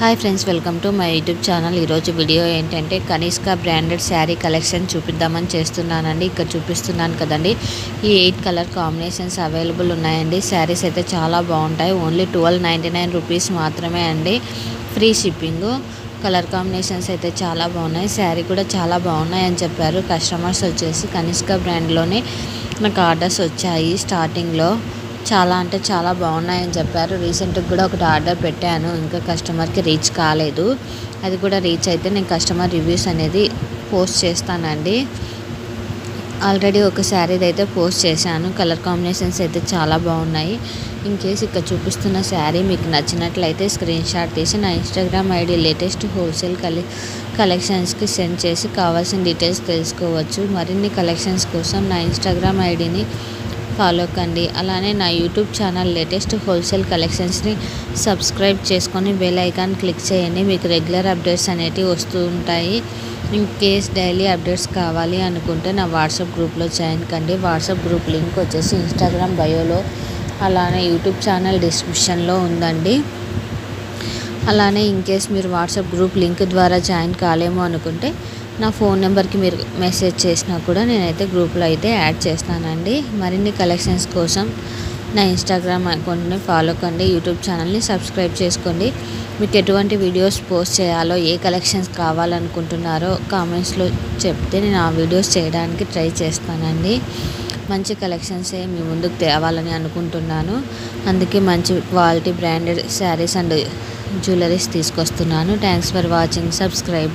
Hi friends, welcome to my YouTube channel. ఈరోజు video ఏంటంటే Kanishka branded sari collection చూపిద్దామని చేస్తున్నానండి. ఇక్కడ చూపిస్తున్నాను కదండి, ఈ 8 కలర్ కాంబినేషన్స్ అవైలబుల్ ఉన్నాయండి. శారీస్ అయితే చాలా బాగుంటాయి. ఓన్లీ 1299 రూపీస్ మాత్రమే అండి, ఫ్రీ షిప్పింగ్. కలర్ కాంబినేషన్స్ అయితే చాలా బాగున్నాయి. శారీ కూడా చాలా బాగున్నాయి అని చెప్పారు కస్టమర్స్. వచ్చేసి కనిష్క బ్రాండ్లోనే నాకు ఆర్డర్స్ వచ్చాయి స్టార్టింగ్లో. చాలా అంటే చాలా బాగున్నాయని చెప్పారు. రీసెంట్గా కూడా ఒకటి ఆర్డర్ పెట్టాను, ఇంకా కస్టమర్కి రీచ్ కాలేదు. అది కూడా రీచ్ అయితే నేను కస్టమర్ రివ్యూస్ అనేది పోస్ట్ చేస్తానండి. ఆల్రెడీ ఒక శారీది అయితే పోస్ట్ చేశాను. కలర్ కాంబినేషన్స్ అయితే చాలా బాగున్నాయి. ఇన్ కేస్ ఇక్కడ చూపిస్తున్న శారీ మీకు నచ్చినట్లయితే స్క్రీన్ షాట్ తీసి నా ఇన్స్టాగ్రామ్ ఐడి లేటెస్ట్ హోల్సేల్ కలెక్షన్స్కి సెండ్ చేసి కావాల్సిన డీటెయిల్స్ తెలుసుకోవచ్చు. మరిన్ని కలెక్షన్స్ కోసం నా ఇన్స్టాగ్రామ్ ఐడిని ఫాలో కండి. అలానే నా యూట్యూబ్ ఛానల్ లేటెస్ట్ హోల్సేల్ కలెక్షన్స్ని సబ్స్క్రైబ్ చేసుకొని బెల్ ఐకాన్ క్లిక్ చేయండి. మీకు రెగ్యులర్ అప్డేట్స్ అనేటివి వస్తూ ఉంటాయి. ఇన్ కేస్ డైలీ అప్డేట్స్ కావాలి అనుకుంటే నా వాట్సాప్ గ్రూప్లో జాయిన్ కండి. వాట్సాప్ గ్రూప్ లింక్ వచ్చేసి ఇన్స్టాగ్రామ్ బయోలో, అలానే యూట్యూబ్ ఛానల్ డిస్క్రిప్షన్లో ఉందండి. అలానే ఇన్ కేస్ మీరు వాట్సాప్ గ్రూప్ లింక్ ద్వారా జాయిన్ కాలేమో అనుకుంటే నా ఫోన్ నెంబర్కి మీరు మెసేజ్ చేసినా కూడా నేనైతే గ్రూప్లో అయితే యాడ్ చేస్తానండి. మరిన్ని కలెక్షన్స్ కోసం నా ఇన్స్టాగ్రామ్ అకౌంట్ని ఫాలో కండి. యూట్యూబ్ ఛానల్ని సబ్స్క్రైబ్ చేసుకోండి. మీకు ఎటువంటి వీడియోస్ పోస్ట్ చేయాలో, ఏ కలెక్షన్స్ కావాలనుకుంటున్నారో కామెంట్స్లో చెప్తే నేను ఆ వీడియోస్ చేయడానికి ట్రై చేస్తానండి. మంచి కలెక్షన్సే మీ ముందుకు తేవాలని అనుకుంటున్నాను. అందుకే మంచి quality branded saris and jewelleries తీసుకొస్తున్నాను. Thanks for watching. సబ్స్క్రైబ్.